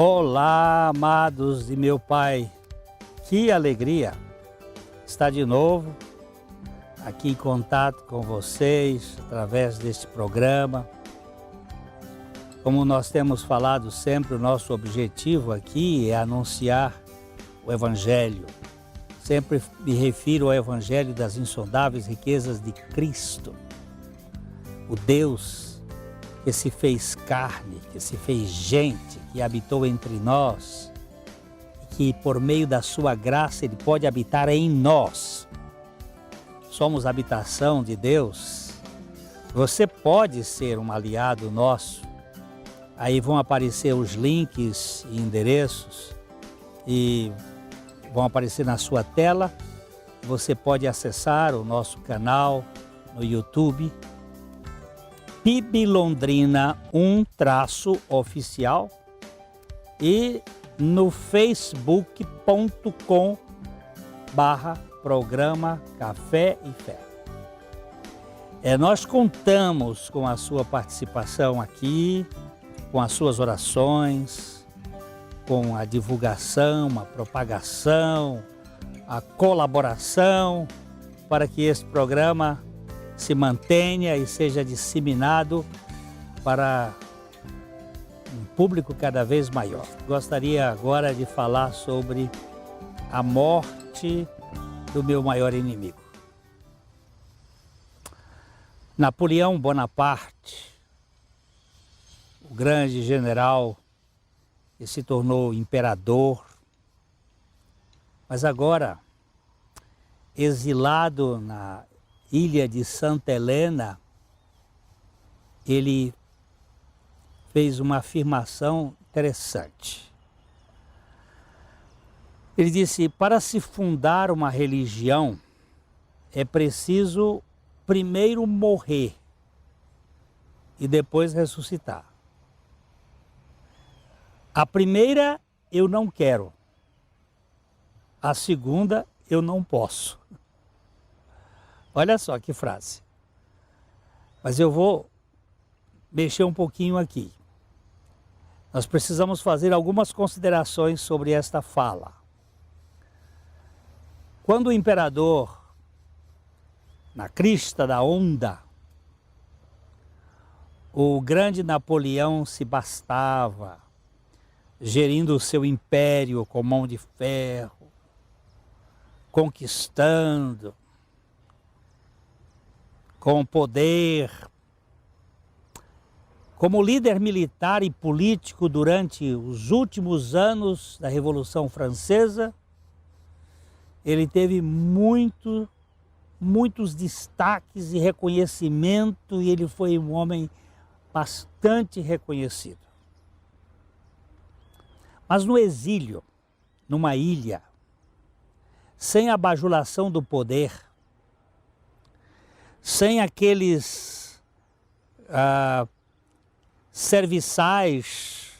Olá, amados de meu Pai, que alegria estar de novo aqui em contato com vocês através deste programa. Como nós temos falado sempre, o nosso objetivo aqui é anunciar o Evangelho. Sempre me refiro ao Evangelho das insondáveis riquezas de Cristo, o Deus que se fez carne, que se fez gente, que habitou entre nós, e que por meio da sua graça Ele pode habitar em nós. Somos habitação de Deus. Você pode ser um aliado nosso. Aí vão aparecer os links e endereços e vão aparecer na sua tela. Você pode acessar o nosso canal no YouTube, PIB Londrina 1-oficial, e no facebook.com/programa Café e Fé. Nós contamos com a sua participação aqui, com as suas orações, com a divulgação, a propagação, a colaboração, para que esse programa se mantenha e seja disseminado para um público cada vez maior. Gostaria agora de falar sobre a morte do meu maior inimigo. Napoleão Bonaparte, o grande general que se tornou imperador, mas agora exilado na ilha de Santa Helena, ele fez uma afirmação interessante. Ele disse: para se fundar uma religião, é preciso primeiro morrer e depois ressuscitar. A primeira eu não quero, a segunda eu não posso. Olha só que frase. Mas eu vou mexer um pouquinho aqui. Nós precisamos fazer algumas considerações sobre esta fala. Quando o imperador, na crista da onda, o grande Napoleão se bastava, gerindo o seu império com mão de ferro, conquistando, com poder, como líder militar e político durante os últimos anos da Revolução Francesa, ele teve muitos destaques e reconhecimento, e ele foi um homem bastante reconhecido. Mas no exílio, numa ilha, sem a bajulação do poder, sem aqueles serviçais,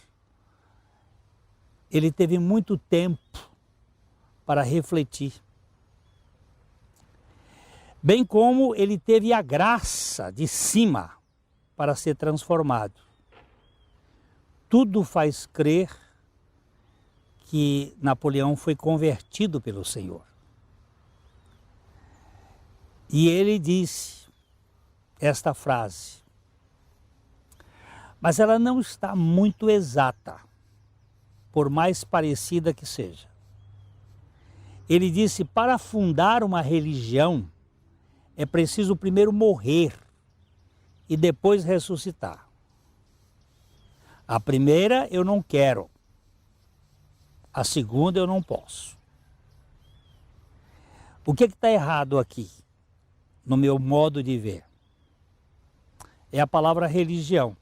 ele teve muito tempo para refletir. Bem como ele teve a graça de cima para ser transformado. Tudo faz crer que Napoleão foi convertido pelo Senhor. E ele disse esta frase, mas ela não está muito exata, por mais parecida que seja. Ele disse: para fundar uma religião, é preciso primeiro morrer e depois ressuscitar. A primeira eu não quero, a segunda eu não posso. O que está errado aqui, no meu modo de ver? É a palavra religião.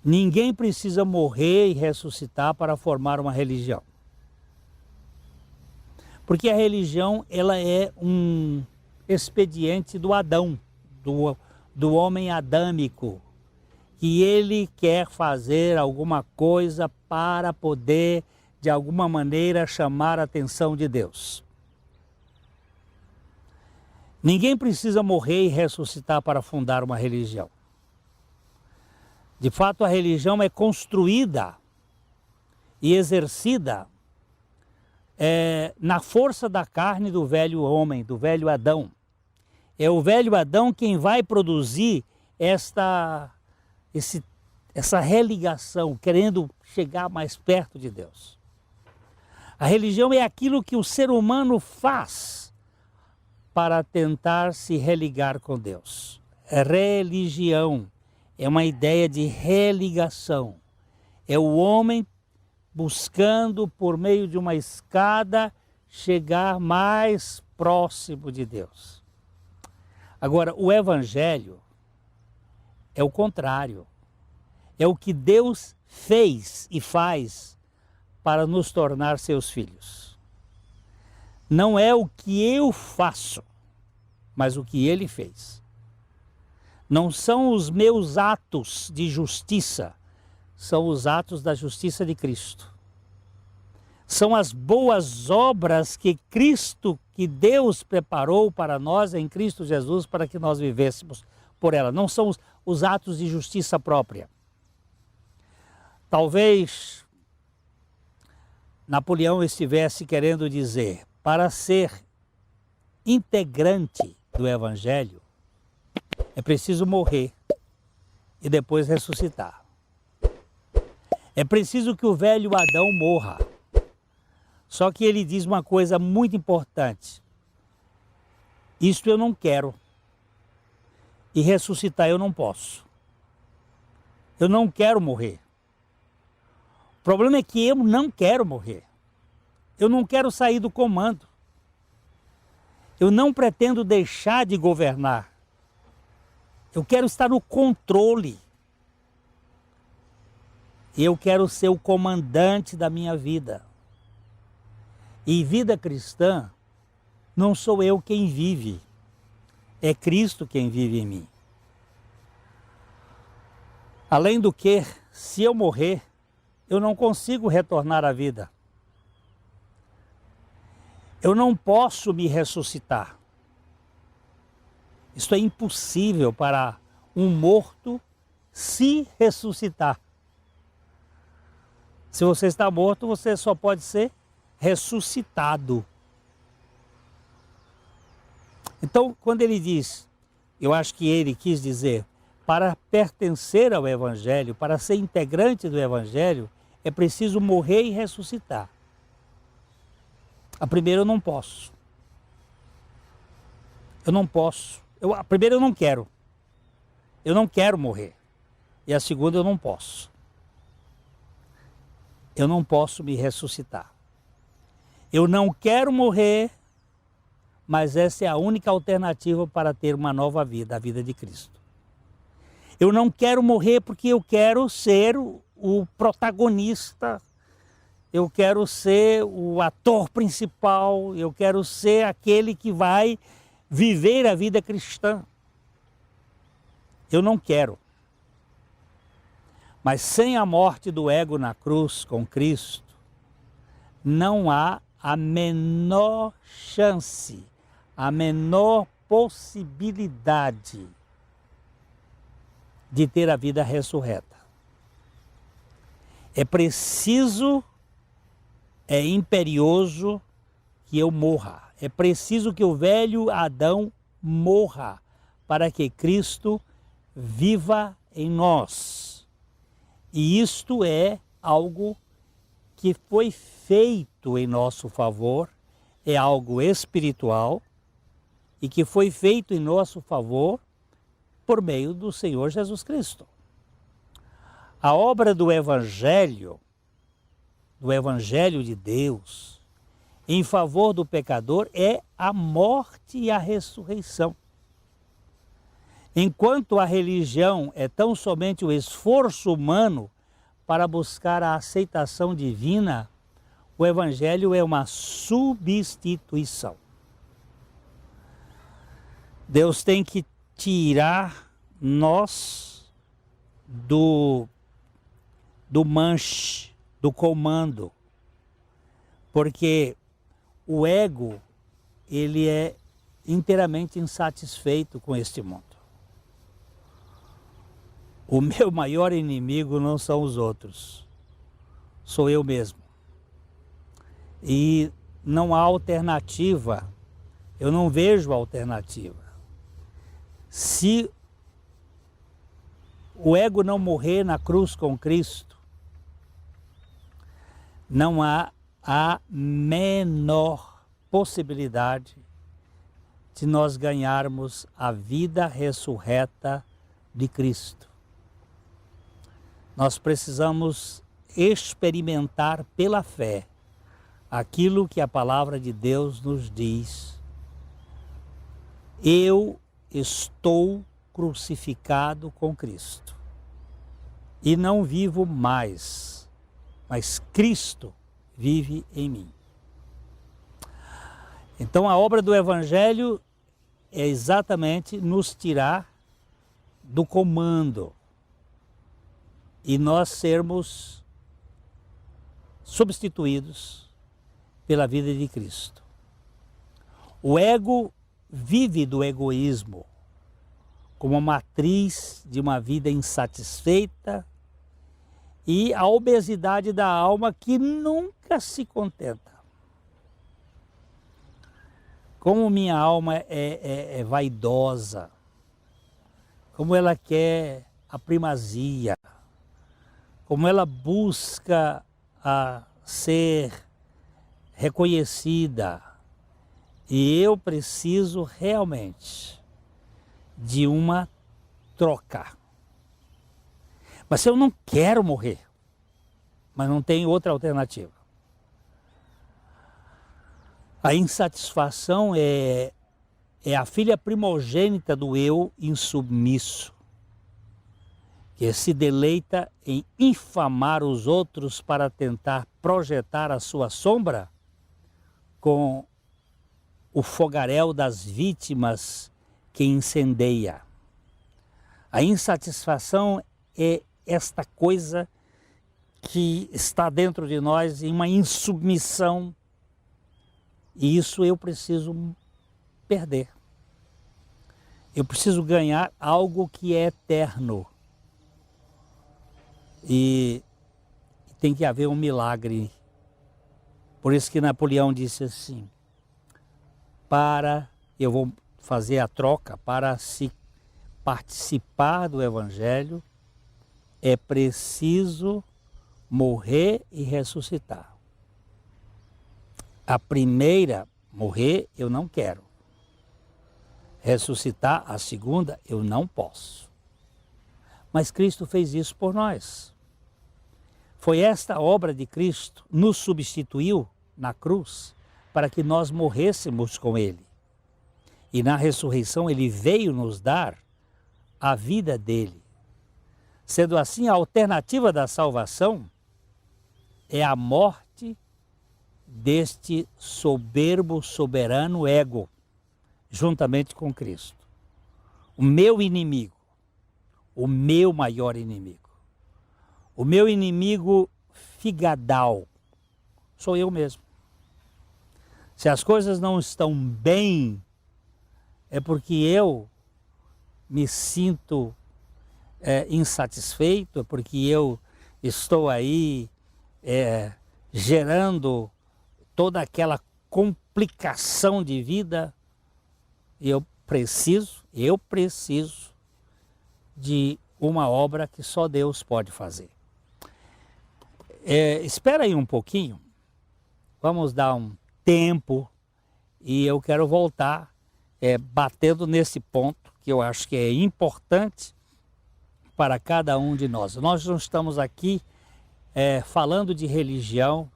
Ninguém precisa morrer e ressuscitar para formar uma religião. Porque a religião, ela é um expediente do Adão, do homem adâmico, que ele quer fazer alguma coisa para poder, de alguma maneira, chamar a atenção de Deus. Ninguém precisa morrer e ressuscitar para fundar uma religião. De fato, a religião é construída e exercida na força da carne do velho homem, do velho Adão. É o velho Adão quem vai produzir essa religação, querendo chegar mais perto de Deus. A religião é aquilo que o ser humano faz para tentar se religar com Deus. Religião é uma ideia de religação. É o homem buscando, por meio de uma escada, chegar mais próximo de Deus. Agora, o Evangelho é o contrário. É o que Deus fez e faz para nos tornar seus filhos. Não é o que eu faço, mas o que Ele fez. Não são os meus atos de justiça, são os atos da justiça de Cristo. São as boas obras que Deus preparou para nós em Cristo Jesus para que nós vivêssemos por ela. Não são os atos de justiça própria. Talvez Napoleão estivesse querendo dizer, para ser integrante do Evangelho, é preciso morrer e depois ressuscitar. É preciso que o velho Adão morra. Só que ele diz uma coisa muito importante. Isto eu não quero. E ressuscitar eu não posso. Eu não quero morrer. O problema é que eu não quero morrer. Eu não quero sair do comando. Eu não pretendo deixar de governar. Eu quero estar no controle. Eu quero ser o comandante da minha vida. E vida cristã, não sou eu quem vive. É Cristo quem vive em mim. Além do que, se eu morrer, eu não consigo retornar à vida. Eu não posso me ressuscitar. Isto é impossível para um morto se ressuscitar. Se você está morto, você só pode ser ressuscitado. Então, quando ele diz, eu acho que ele quis dizer, para pertencer ao Evangelho, para ser integrante do Evangelho, é preciso morrer e ressuscitar. A primeira eu não posso. Eu não posso. A primeira eu não quero. Eu não quero morrer. E a segunda eu não posso. Eu não posso me ressuscitar. Eu não quero morrer, mas essa é a única alternativa para ter uma nova vida, a vida de Cristo. Eu não quero morrer porque eu quero ser o protagonista, eu quero ser o ator principal, eu quero ser aquele que vai viver a vida cristã. Eu não quero. Mas sem a morte do ego na cruz com Cristo, não há a menor chance, a menor possibilidade de ter a vida ressurreta. É preciso, é imperioso que eu morra. É preciso que o velho Adão morra para que Cristo viva em nós. E isto é algo que foi feito em nosso favor, é algo espiritual e que foi feito em nosso favor por meio do Senhor Jesus Cristo. A obra do Evangelho de Deus, em favor do pecador, é a morte e a ressurreição. Enquanto a religião é tão somente o esforço humano para buscar a aceitação divina, o Evangelho é uma substituição. Deus tem que tirar nós do manche, do comando, porque o ego, ele é inteiramente insatisfeito com este mundo. O meu maior inimigo não são os outros, sou eu mesmo. E não há alternativa, eu não vejo alternativa. Se o ego não morrer na cruz com Cristo, não há a menor possibilidade de nós ganharmos a vida ressurreta de Cristo. Nós precisamos experimentar pela fé aquilo que a palavra de Deus nos diz. Eu estou crucificado com Cristo e não vivo mais, mas Cristo vive em mim. Então a obra do Evangelho é exatamente nos tirar do comando e nós sermos substituídos pela vida de Cristo. O ego vive do egoísmo como matriz de uma vida insatisfeita e a obesidade da alma que nunca se contenta. Como minha alma é vaidosa, como ela quer a primazia, como ela busca a ser reconhecida. E eu preciso realmente de uma troca. Mas eu não quero morrer, mas não tem outra alternativa. A insatisfação é a filha primogênita do eu insubmisso, que se deleita em infamar os outros para tentar projetar a sua sombra com o fogaréu das vítimas que incendeia. A insatisfação é esta coisa que está dentro de nós em uma insubmissão, e isso eu preciso perder. Eu preciso ganhar algo que é eterno. E tem que haver um milagre. Por isso que Napoleão disse assim, eu vou fazer a troca, para se participar do Evangelho, é preciso morrer e ressuscitar. A primeira, morrer, eu não quero. Ressuscitar, a segunda, eu não posso. Mas Cristo fez isso por nós. Foi esta obra de Cristo, nos substituiu na cruz, para que nós morrêssemos com Ele. E na ressurreição Ele veio nos dar a vida dele. Sendo assim, a alternativa da salvação é a morte deste soberbo, soberano ego, juntamente com Cristo. O meu inimigo, o meu maior inimigo, o meu inimigo figadal, sou eu mesmo. Se as coisas não estão bem, é porque eu me sinto insatisfeito, é porque eu estou aí gerando toda aquela complicação de vida. Eu preciso de uma obra que só Deus pode fazer. Espera aí um pouquinho, vamos dar um tempo e eu quero voltar batendo nesse ponto que eu acho que é importante para cada um de nós. Nós não estamos aqui falando de religião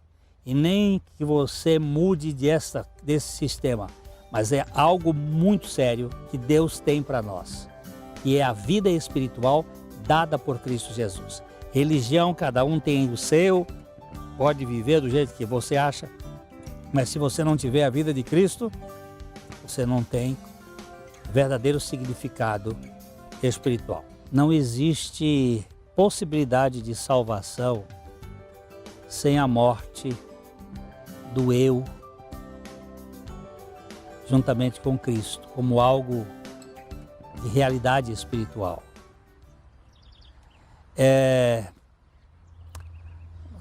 e nem que você mude desse sistema, mas é algo muito sério que Deus tem para nós, que é a vida espiritual dada por Cristo Jesus. Religião, cada um tem o seu, pode viver do jeito que você acha, mas se você não tiver a vida de Cristo, você não tem verdadeiro significado espiritual. Não existe possibilidade de salvação sem a morte do eu, juntamente com Cristo, como algo de realidade espiritual.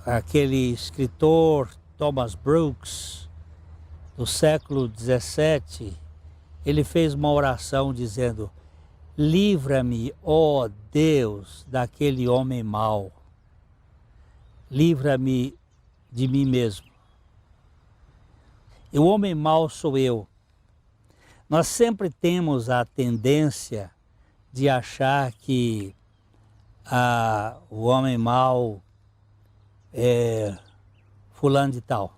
Aquele escritor Thomas Brooks, do século XVII, ele fez uma oração dizendo: livra-me, ó Deus, daquele homem mau. Livra-me de mim mesmo. E o homem mau sou eu. Nós sempre temos a tendência de achar que o homem mau é fulano de tal.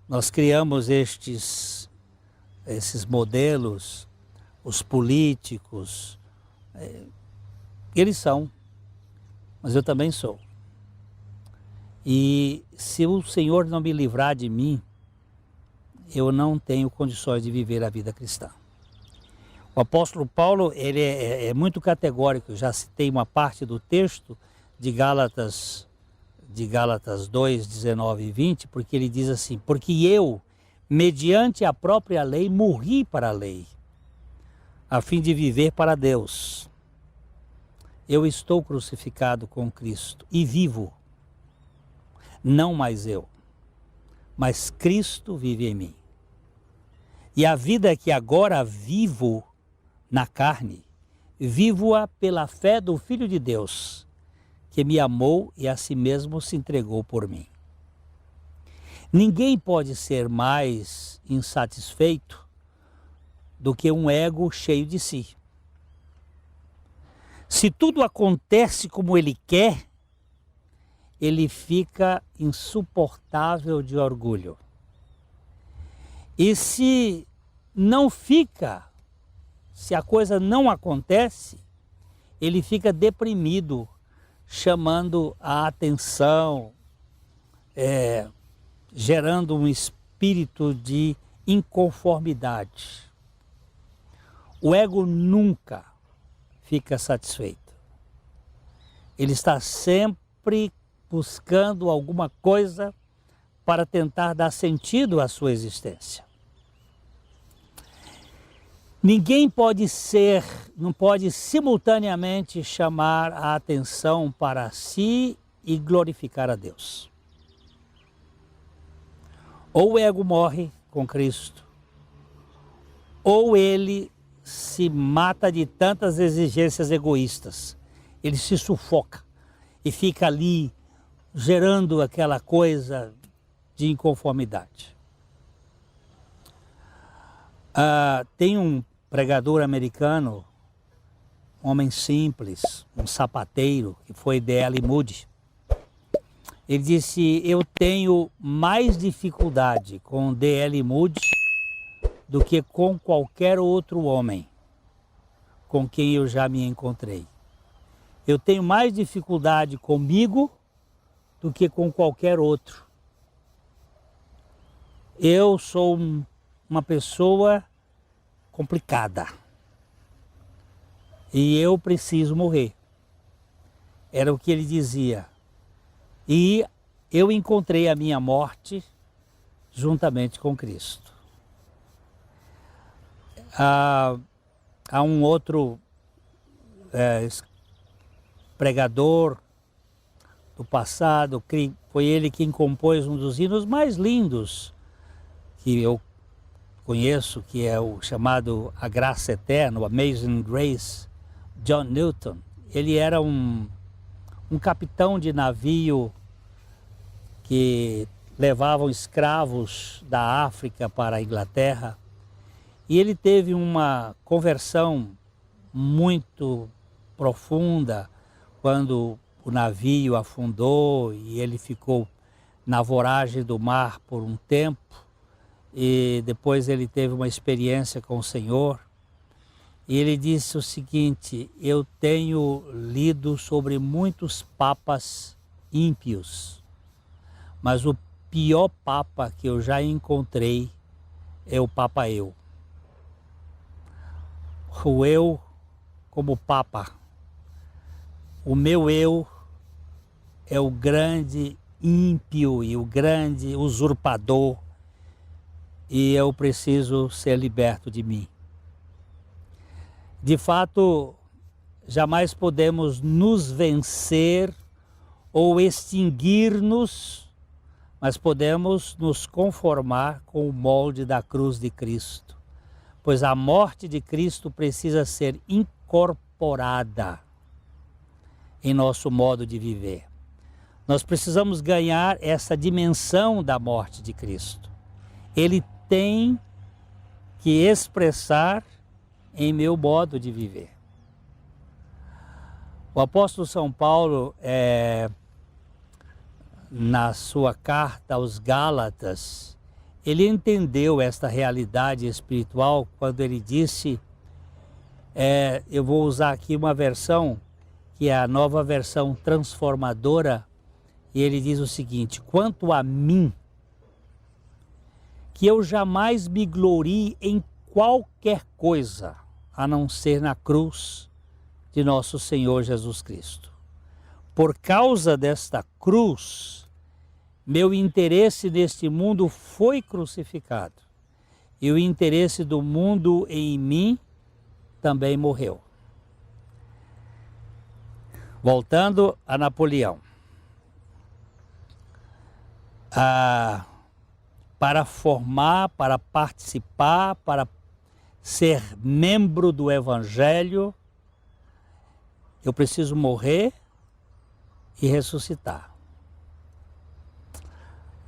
Nós criamos esses modelos, os políticos, eles são, mas eu também sou. E se o Senhor não me livrar de mim, eu não tenho condições de viver a vida cristã. O apóstolo Paulo, ele é muito categórico. Eu já citei uma parte do texto de Gálatas 2, 19 e 20, porque ele diz assim: porque eu, mediante a própria lei, morri para a lei, a fim de viver para Deus. Eu estou crucificado com Cristo e vivo, não mais eu, mas Cristo vive em mim. E a vida que agora vivo na carne, vivo-a pela fé do Filho de Deus, que me amou e a si mesmo se entregou por mim. Ninguém pode ser mais insatisfeito do que um ego cheio de si. Se tudo acontece como ele quer, ele fica insuportável de orgulho. E se não fica, se a coisa não acontece, ele fica deprimido, chamando a atenção, gerando um espírito de inconformidade. O ego nunca fica satisfeito. Ele está sempre buscando alguma coisa para tentar dar sentido à sua existência. Ninguém não pode simultaneamente chamar a atenção para si e glorificar a Deus. Ou o ego morre com Cristo, ou ele se mata de tantas exigências egoístas. Ele se sufoca e fica ali gerando aquela coisa de inconformidade. Tem um pregador americano, um homem simples, um sapateiro, que foi D.L. Moody. Ele disse: eu tenho mais dificuldade com D.L. Moody do que com qualquer outro homem com quem eu já me encontrei. Eu tenho mais dificuldade comigo do que com qualquer outro. Eu sou uma pessoa complicada e eu preciso morrer. Era o que ele dizia. E eu encontrei a minha morte juntamente com Cristo. Há um outro pregador do passado, foi ele quem compôs um dos hinos mais lindos que eu conheço, que é o chamado A Graça Eterna, o Amazing Grace, John Newton. Ele era um capitão de navio que levavam escravos da África para a Inglaterra, e ele teve uma conversão muito profunda quando o navio afundou e ele ficou na voragem do mar por um tempo, e depois ele teve uma experiência com o Senhor. E ele disse o seguinte: eu tenho lido sobre muitos papas ímpios, mas o pior papa que eu já encontrei é o Papa Eu. O eu como papa. O meu eu é o grande ímpio e o grande usurpador, e eu preciso ser liberto de mim. De fato, jamais podemos nos vencer ou extinguir-nos, mas podemos nos conformar com o molde da cruz de Cristo, pois a morte de Cristo precisa ser incorporada em nosso modo de viver. Nós precisamos ganhar essa dimensão da morte de Cristo. Ele tem que expressar em meu modo de viver. O apóstolo São Paulo, na sua carta aos Gálatas, ele entendeu esta realidade espiritual quando ele disse, eu vou usar aqui uma versão, que é a nova versão transformadora, e ele diz o seguinte: quanto a mim, que eu jamais me glorie em qualquer coisa, a não ser na cruz de nosso Senhor Jesus Cristo. Por causa desta cruz, meu interesse neste mundo foi crucificado, e o interesse do mundo em mim também morreu. Voltando a Napoleão. Para formar, para participar, para ser membro do Evangelho, eu preciso morrer e ressuscitar.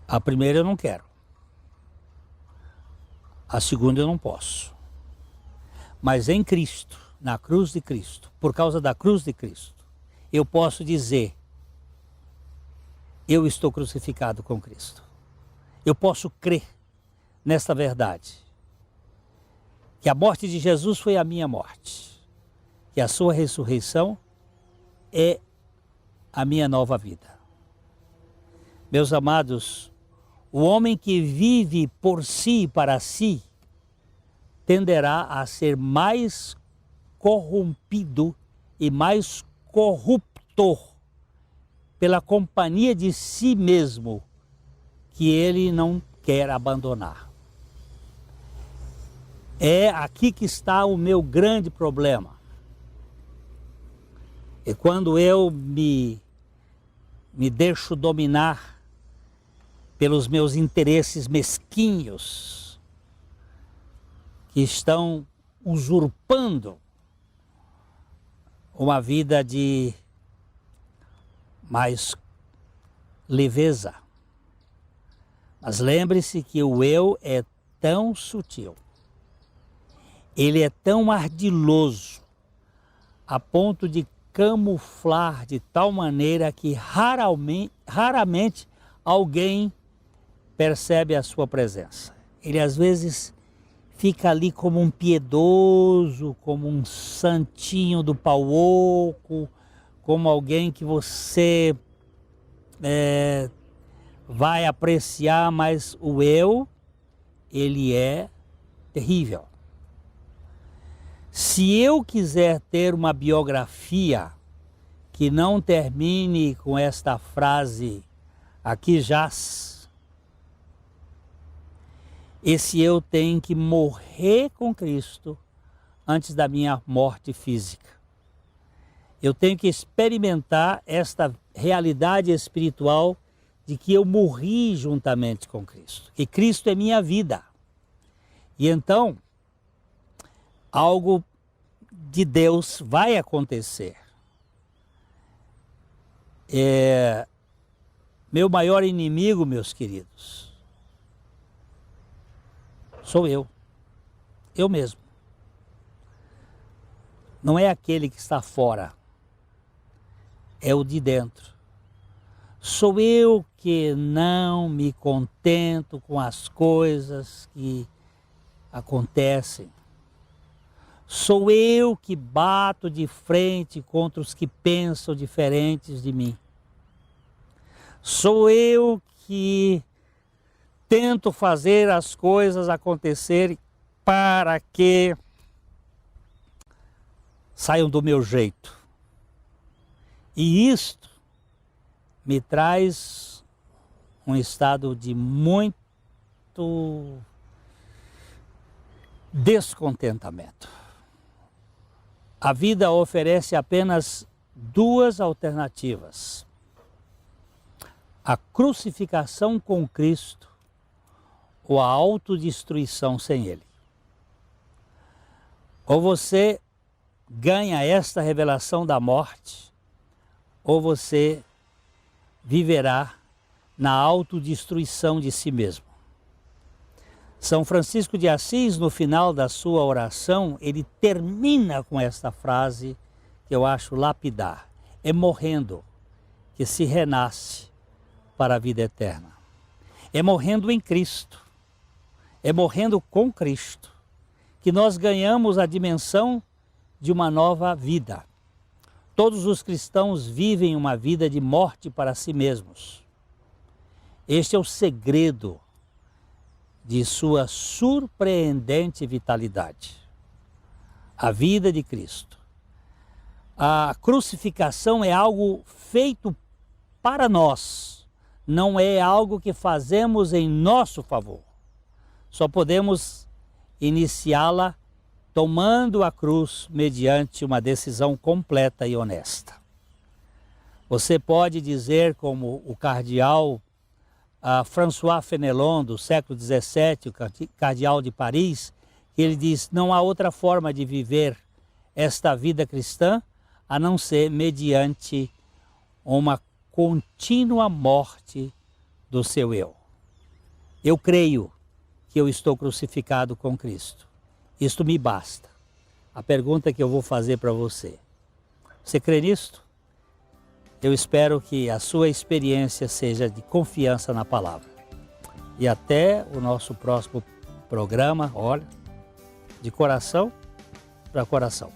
A primeira eu não quero. A segunda eu não posso. Mas em Cristo, na cruz de Cristo, por causa da cruz de Cristo, eu posso dizer: eu estou crucificado com Cristo. Eu posso crer nesta verdade, que a morte de Jesus foi a minha morte, que a sua ressurreição é a minha nova vida. Meus amados, o homem que vive por si e para si tenderá a ser mais corrompido e mais corruptor pela companhia de si mesmo, que ele não quer abandonar. É aqui que está o meu grande problema. E quando eu me deixo dominar pelos meus interesses mesquinhos, que estão usurpando uma vida de mais leveza. Mas lembre-se que o eu é tão sutil, ele é tão ardiloso, a ponto de camuflar de tal maneira que raramente alguém percebe a sua presença. Ele às vezes fica ali como um piedoso, como um santinho do pau oco, como alguém que você vai apreciar, mas o eu, ele é terrível. Se eu quiser ter uma biografia que não termine com esta frase, aqui jaz, esse eu tem que morrer com Cristo antes da minha morte física. Eu tenho que experimentar esta realidade espiritual de que eu morri juntamente com Cristo, que Cristo é minha vida. E então, algo de Deus vai acontecer. Meu maior inimigo, meus queridos, sou eu mesmo. Não é aquele que está fora, é o de dentro. Sou eu que não me contento com as coisas que acontecem. Sou eu que bato de frente contra os que pensam diferentes de mim. Sou eu que tento fazer as coisas acontecerem para que saiam do meu jeito. E isto me traz um estado de muito descontentamento. A vida oferece apenas duas alternativas: a crucificação com Cristo ou a autodestruição sem Ele. Ou você ganha esta revelação da morte, ou você viverá na autodestruição de si mesmo. São Francisco de Assis, no final da sua oração, ele termina com esta frase que eu acho lapidar: é morrendo que se renasce para a vida eterna. É morrendo em Cristo, é morrendo com Cristo, que nós ganhamos a dimensão de uma nova vida. Todos os cristãos vivem uma vida de morte para si mesmos. Este é o segredo de sua surpreendente vitalidade. A vida de Cristo. A crucificação é algo feito para nós, não é algo que fazemos em nosso favor. Só podemos iniciá-la tomando a cruz mediante uma decisão completa e honesta. Você pode dizer, como o cardeal François Fenelon, do século XVII, o cardeal de Paris, que ele diz: não há outra forma de viver esta vida cristã a não ser mediante uma contínua morte do seu eu. Eu creio que eu estou crucificado com Cristo. Isto me basta. A pergunta que eu vou fazer para você: você crê nisto? Eu espero que a sua experiência seja de confiança na palavra. E até o nosso próximo programa, olha, de coração para coração.